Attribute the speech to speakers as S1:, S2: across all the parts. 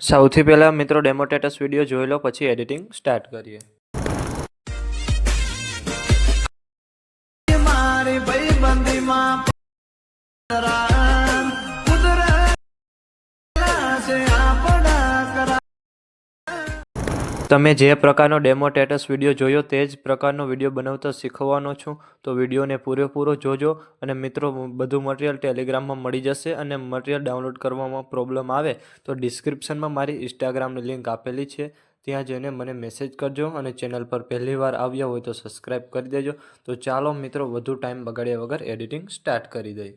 S1: સૌથી પહેલાં મિત્રો ડેમો સ્ટેટસ વિડીયો જોઈ લો, પછી એડિટિંગ સ્ટાર્ટ કરીએ. તમે જે પ્રકારનો ડેમો સ્ટેટસ વિડીયો જોયો તે જ પ્રકારનો વિડીયો બનાવતા શીખવાનો છું, તો વિડીયોને પૂરેપૂરો જોજો. અને મિત્રો, બધું મટીરિયલ ટેલિગ્રામમાં મળી જશે. અને મટીરિયલ ડાઉનલોડ કરવામાં પ્રોબ્લેમ આવે તો ડિસ્ક્રિપ્શનમાં મારી ઇન્સ્ટાગ્રામની લિંક આપેલી છે, ત્યાં જઈને મને મેસેજ કરજો. અને ચેનલ પર પહેલી વાર આવ્યા હોય તો સબસ્ક્રાઈબ કરી દેજો. તો ચાલો મિત્રો, વધુ ટાઈમ બગાડ્યા વગર એડિટિંગ સ્ટાર્ટ કરી દઈએ.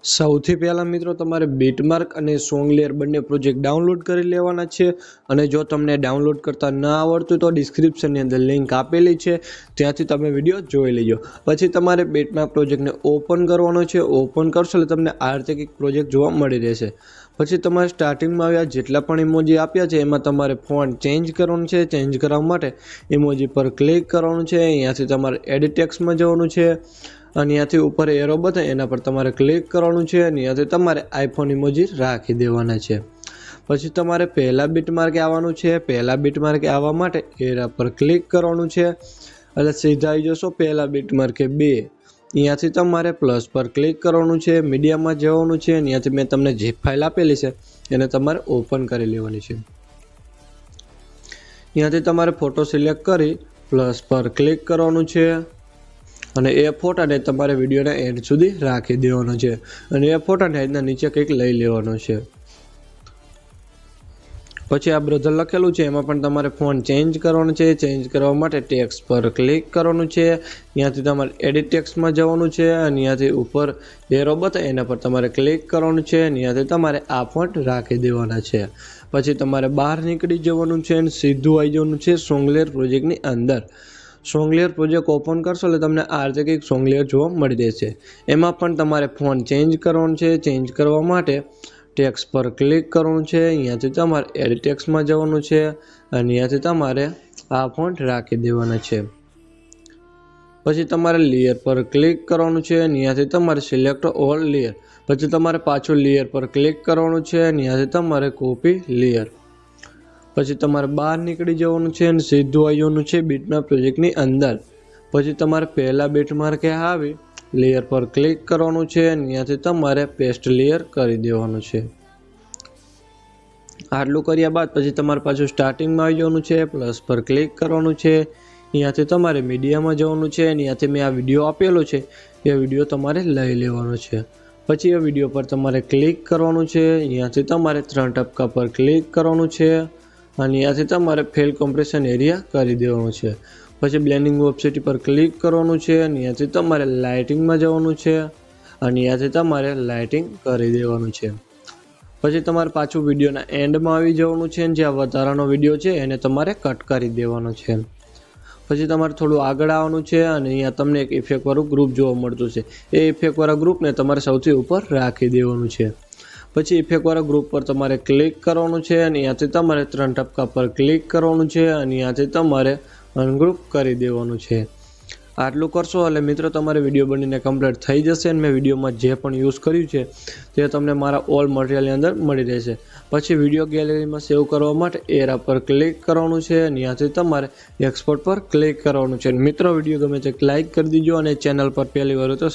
S2: સૌથી પહેલાં મિત્રો, તમારે બીટમાર્ક અને સોંગ લેયર બંને પ્રોજેક્ટ ડાઉનલોડ કરી લેવાના છે. અને જો તમને ડાઉનલોડ કરતા ન આવડતું તો ડિસ્ક્રિપ્શનની અંદર લિંક આપેલી છે, ત્યાંથી તમે વિડીયો જોઈ લેજો. પછી તમારે બીટમાર્ક પ્રોજેક્ટને ઓપન કરવાનો છે. ઓપન કરશો એટલે તમને આ રીતે એક પ્રોજેક્ટ જોવા મળી રહેશે. પછી તમારે સ્ટાર્ટિંગમાં આવ્યા જેટલા પણ ઇમોજી આપ્યા છે એમાં તમારે ફોન્ટ ચેન્જ કરવાનું છે. ચેન્જ કરવા માટે ઇમોજી પર ક્લિક કરવાનું છે. અહીંયાથી તમારે એડિટ ટેક્સ્ટમાં જવાનું છે. અને ત્યાંથી ઉપર એરો બતાવે એના પર તમારે ક્લિક કરવાનું છે. અને ત્યાંથી તમારે આઈફોન ઇમોજી રાખી દેવાના છે. પછી તમારે પહેલા બીટમાર્કે આવવાનું છે. પહેલા બીટમાર્કે આવવા માટે એરા પર ક્લિક કરવાનું છે. એટલે સીધા આવી જશો પહેલા બીટમાર્કે 2. અહીંયાથી તમારે પ્લસ પર ક્લિક કરવાનું છે. મીડિયામાં જવાનું છે. ત્યાંથી મેં તમને જે ફાઇલ આપેલી છે એને તમારે ઓપન કરી લેવાની છે. ત્યાંથી તમારે ફોટો સિલેક્ટ કરી પ્લસ પર ક્લિક કરવાનું છે. અને એ ફોટાને તમારે વિડીયોના એન્ડ સુધી રાખી દેવાનો છે. અને એ ફોટાને એના નીચે કંઈક લઈ લેવાનો છે. પછી આ બ્રધર લખેલું છે એમાં પણ તમારે ફોન્ટ ચેન્જ કરવાનો છે. ચેન્જ કરવા માટે ટેક્સ્ટ પર ક્લિક કરવાનું છે. ત્યાંથી તમારે એડિટ ટેક્સ્ટમાં જવાનું છે. અને ત્યાંથી ઉપર એરો બતાવે એના પર તમારે ક્લિક કરવાનું છે. ત્યાંથી તમારે આ ફોન્ટ રાખી દેવાના છે. પછી તમારે બહાર નીકળી જવાનું છે અને સીધું આવી જવાનું છે સોંગ લેયર પ્રોજેક્ટની અંદર. સોંગ લેયર પ્રોજેક્ટ ઓપન કરશો એટલે તમને આ રીતે કંઈક સોંગ લેયર જોવા મળી રહેશે. એમાં પણ તમારે ફોન્ટ ચેન્જ કરવાનું છે. ચેન્જ કરવા માટે ટેક્સ્ટ પર ક્લિક કરવાનું છે. અહીંયાથી તમારે એડિટ ટેક્સ્ટમાં જવાનું છે. અને અહીંયાથી તમારે આ ફોન્ટ રાખી દેવાના છે. પછી તમારે લેયર પર ક્લિક કરવાનું છે. અહીંયાથી તમારે સિલેક્ટ ઓલ લેયર. પછી તમારે પાછું લેયર પર ક્લિક કરવાનું છે. અહીંયાથી તમારે કોપી લેયર. પછી તમારે બહાર નીકળી જવાનું છે અને સીધું આવી જવાનું છે બીટમાર્ક પ્રોજેક્ટની અંદર. પછી તમારે પહેલા બીટમાર્કે આવી લેયર પર ક્લિક કરવાનું છે. ત્યાંથી તમારે પેસ્ટ લેયર કરી દેવાનું છે. આટલું કર્યા બાદ પછી તમારે પાછું સ્ટાર્ટિંગમાં આવી જવાનું છે. પ્લસ પર ક્લિક કરવાનું છે. ત્યાંથી તમારે મીડિયામાં જવાનું છે. ત્યાંથી મેં આ વિડીયો આપેલો છે એ વિડીયો તમારે લઈ લેવાનો છે. પછી એ વિડીયો પર તમારે ક્લિક કરવાનું છે. ત્યાંથી તમારે 3 ટપકા પર ક્લિક કરવાનું છે. અને ત્યાંથી તમારે ફેલ કોમ્પ્રેશન એરિયા કરી દેવાનું છે. પછી બ્લેન્ડિંગ ઓપ્સિટી પર ક્લિક કરવાનું છે. ત્યાંથી તમારે લાઇટિંગમાં જવાનું છે. અને ત્યાંથી તમારે લાઇટિંગ કરી દેવાનું છે. પછી તમારે પાછું વિડીયોના એન્ડમાં આવી જવાનું છે. જ્યાં વધારાનો વિડીયો છે એને તમારે કટ કરી દેવાનો છે. પછી તમારે થોડું આગળ આવવાનું છે. અને અહીંયા તમને એક ઇફેક્ટવાળું ગ્રુપ જોવા મળતું છે. એ ઇફેક્ટવાળા ગ્રુપને તમારે સૌથી ઉપર રાખી દેવાનું છે. પછી ઇફેક્ટવાળા ગ્રુપ પર તમારે ક્લિક કરવાનું છે. અને ત્યાંથી તમારે 3 ટપકા પર ક્લિક કરવાનું છે. અને ત્યાંથી તમારે અનગ્રુપ કરી દેવાનું છે. આટલું કરશો એટલે મિત્રો તમારે વિડીયો બનીને કમ્પ્લીટ થઈ જશે. અને મેં વિડીયોમાં જે પણ યુઝ કર્યું છે તે તમને મારા ઓલ મટીરિયલની અંદર મળી રહેશે. પછી વિડીયો ગેલેરીમાં સેવ કરવા માટે એરા પર ક્લિક કરવાનું છે. અને ત્યાંથી તમારે એક્સપોર્ટ પર ક્લિક કરવાનું છે. મિત્રો, વિડીયો ગમે તો લાઇક કરી દીજો. અને ચેનલ પર પહેલી વાર તો